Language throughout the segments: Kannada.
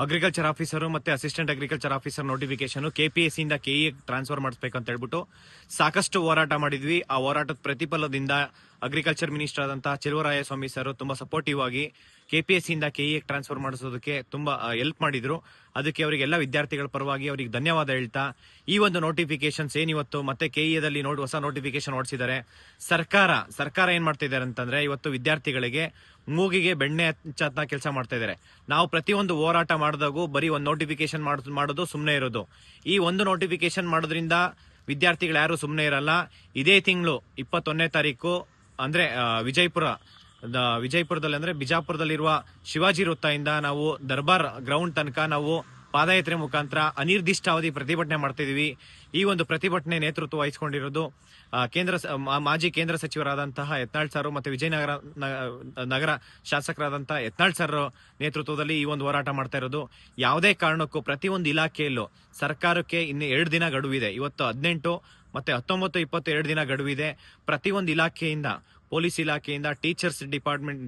ಅಗ್ರಿಕಲ್ಚರ್ ಆಫೀಸರ್ ಮತ್ತೆ assistant agriculture officer notification KPSC ಇಂದ ಕೆಇ ಟ್ರಾನ್ಸ್ಫರ್ ಮಾಡಿಸ್ಬೇಕು ಅಂತ ಹೇಳ್ಬಿಟ್ಟು ಸಾಕಷ್ಟು ಹೋರಾಟ ಮಾಡಿದ್ವಿ. ಆ ಹೋರಾಟದ ಪ್ರತಿಫಲದಿಂದ ಅಗ್ರಿಕಲ್ಚರ್ ಮಿನಿಸ್ಟರ್ ಆದಂತಹ ಚೆಲುವರಾಯಸ್ವಾಮಿ ಸರ್ ತುಂಬಾ ಸಪೋರ್ಟಿವ್ ಆಗಿ ಕೆಪಿಎಸ್ಸಿ ಇಂದ ಕೆಇ ಟ್ರಾನ್ಸ್ಫರ್ ಮಾಡಿಸೋದಕ್ಕೆ ತುಂಬಾ ಹೆಲ್ಪ್ ಮಾಡಿದ್ರು. ಅದಕ್ಕೆ ಅವರಿಗೆಲ್ಲ ವಿದ್ಯಾರ್ಥಿಗಳ ಪರವಾಗಿ ಅವರಿಗೆ ಧನ್ಯವಾದ ಹೇಳ್ತಾ, ಈ ಒಂದು ನೋಟಿಫಿಕೇಶನ್ಸ್ ಏನಿವತ್ತು ಮತ್ತೆ ಕೆಇಎದಲ್ಲಿ ಹೊಸ ನೋಟಿಫಿಕೇಶನ್ ಹೊರಡಿಸಿದ್ದಾರೆ. ಸರ್ಕಾರ ಏನ್ ಮಾಡ್ತಿದ್ದಾರೆ ಅಂತಂದ್ರೆ, ಇವತ್ತು ವಿದ್ಯಾರ್ಥಿಗಳಿಗೆ ಮೂಗಿಗೆ ಬೆಣ್ಣೆ ಹಚ್ಚಂತ ಕೆಲಸ ಮಾಡ್ತಾ ಇದ್ದಾರೆ. ನಾವು ಪ್ರತಿಯೊಂದು ಹೋರಾಟ ಮಾಡಿದಾಗೂ ಬರೀ ಒಂದು ನೋಟಿಫಿಕೇಶನ್ ಮಾಡೋದು ಸುಮ್ಮನೆ ಇರೋದು. ಈ ಒಂದು ನೋಟಿಫಿಕೇಶನ್ ಮಾಡೋದ್ರಿಂದ ವಿದ್ಯಾರ್ಥಿಗಳು ಯಾರು ಸುಮ್ಮನೆ ಇರಲ್ಲ. ಇದೇ ತಿಂಗಳು 21ನೇ ತಾರೀಕು ಅಂದ್ರೆ ವಿಜಯಪುರದಲ್ಲಿ ಅಂದ್ರೆ ಬಿಜಾಪುರದಲ್ಲಿರುವ ಶಿವಾಜಿ ವೃತ್ತದಿಂದ ನಾವು ದರ್ಬಾರ್ ಗ್ರೌಂಡ್ ತನಕ ನಾವು ಪಾದಯಾತ್ರೆ ಮುಖಾಂತರ ಅನಿರ್ದಿಷ್ಟಾವಧಿ ಪ್ರತಿಭಟನೆ ಮಾಡ್ತಾ ಇದೀವಿ. ಈ ಒಂದು ಪ್ರತಿಭಟನೆ ನೇತೃತ್ವ ವಹಿಸಿಕೊಂಡಿರೋದು ಮಾಜಿ ಕೇಂದ್ರ ಸಚಿವರಾದಂತಹ ಯತ್ನಾಳ್ ಸರ್ ಮತ್ತೆ ವಿಜಯನಗರ ನಗರ ಶಾಸಕರಾದಂತಹ ಯತ್ನಾಳ್ ಸರ್ ನೇತೃತ್ವದಲ್ಲಿ ಈ ಒಂದು ಹೋರಾಟ ಮಾಡ್ತಾ ಇರೋದು. ಯಾವುದೇ ಕಾರಣಕ್ಕೂ ಪ್ರತಿಯೊಂದು ಇಲಾಖೆಯಲ್ಲೂ ಸರ್ಕಾರಕ್ಕೆ ಇನ್ನು 2 ದಿನ ಗಡುವಿದೆ. ಇವತ್ತು 18 ಮತ್ತೆ 19, 20 2 ದಿನ ಗಡುವಿದೆ. ಪ್ರತಿಯೊಂದು ಇಲಾಖೆಯಿಂದ, ಪೊಲೀಸ್ ಇಲಾಖೆಯಿಂದ, ಟೀಚರ್ಸ್ ಡಿಪಾರ್ಟ್ಮೆಂಟ್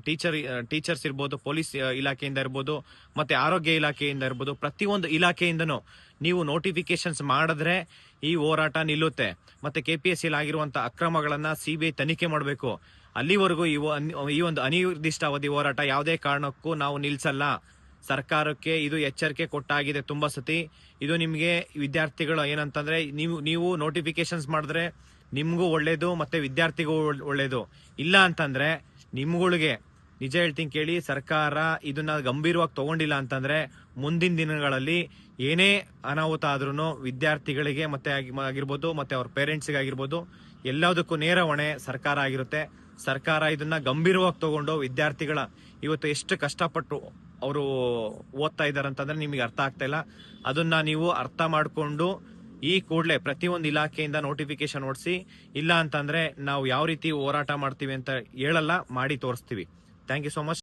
ಟೀಚರ್ಸ್ ಇರ್ಬೋದು, ಪೊಲೀಸ್ ಇಲಾಖೆಯಿಂದ ಇರ್ಬೋದು, ಮತ್ತೆ ಆರೋಗ್ಯ ಇಲಾಖೆಯಿಂದ ಇರ್ಬೋದು, ಪ್ರತಿಯೊಂದು ಇಲಾಖೆಯಿಂದನೂ ನೀವು ನೋಟಿಫಿಕೇಶನ್ಸ್ ಮಾಡಿದ್ರೆ ಈ ಹೋರಾಟ ನಿಲ್ಲುತ್ತೆ. ಮತ್ತೆ ಕೆಪಿಎಸ್ಸಿ ಆಗಿರುವಂತಹ ಅಕ್ರಮಗಳನ್ನ ಸಿಬಿಐ ತನಿಖೆ ಮಾಡಬೇಕು. ಅಲ್ಲಿವರೆಗೂ ಈ ಒಂದು ಅನಿರ್ದಿಷ್ಟಾವಧಿ ಹೋರಾಟ ಯಾವುದೇ ಕಾರಣಕ್ಕೂ ನಾವು ನಿಲ್ಸಲ್ಲ. ಸರ್ಕಾರಕ್ಕೆ ಇದು ಎಚ್ಚರಿಕೆ ಕೊಟ್ಟಾಗಿದೆ ತುಂಬಾ ಸತಿ. ಇದು ನಿಮ್ಗೆ ವಿದ್ಯಾರ್ಥಿಗಳು ಏನಂತಂದ್ರೆ, ನೀವು ನೋಟಿಫಿಕೇಶನ್ಸ್ ಮಾಡಿದ್ರೆ ನಿಮ್ಗೂ ಒಳ್ಳೇದು ಮತ್ತೆ ವಿದ್ಯಾರ್ಥಿಗೂ ಒಳ್ಳೇದು. ಇಲ್ಲ ಅಂತಂದ್ರೆ ನಿಮ್ಗಳಿಗೆ ನಿಜ ಹೇಳ್ತೀನಿ ಕೇಳಿ, ಸರ್ಕಾರ ಇದನ್ನ ಗಂಭೀರವಾಗಿ ತಗೊಂಡಿಲ್ಲ ಅಂತಂದ್ರೆ ಮುಂದಿನ ದಿನಗಳಲ್ಲಿ ಏನೇ ಅನಾಹುತ ಆದ್ರೂ ವಿದ್ಯಾರ್ಥಿಗಳಿಗೆ ಮತ್ತೆ ಆಗಿರ್ಬೋದು ಮತ್ತೆ ಅವ್ರ ಪೇರೆಂಟ್ಸ್ಗೆ ಆಗಿರ್ಬೋದು ಎಲ್ಲದಕ್ಕೂ ನೇರ ಹೊಣೆ ಸರ್ಕಾರ ಆಗಿರುತ್ತೆ. ಸರ್ಕಾರ ಇದನ್ನ ಗಂಭೀರವಾಗಿ ತಗೊಂಡು ವಿದ್ಯಾರ್ಥಿಗಳ ಇವತ್ತು ಎಷ್ಟು ಕಷ್ಟಪಟ್ಟು ಅವರು ಓದ್ತಾ ಇದಾರೆ ಅಂತಂದ್ರೆ ನಿಮಗೆ ಅರ್ಥ ಆಗ್ತಾ ಇಲ್ಲ. ಅದನ್ನ ನೀವು ಅರ್ಥ ಮಾಡ್ಕೊಂಡು ಈ ಕೂಡಲೇ ಪ್ರತಿಯೊಂದು ಇಲಾಖೆಯಿಂದ ನೋಟಿಫಿಕೇಶನ್ ಹೊಡಿಸಿ. ಇಲ್ಲ ಅಂತಂದ್ರೆ ನಾವು ಯಾವ ರೀತಿ ಹೋರಾಟ ಮಾಡ್ತೀವಿ ಅಂತ ಹೇಳಲ್ಲ, ಮಾಡಿ ತೋರಿಸ್ತೀವಿ. Thank you so much.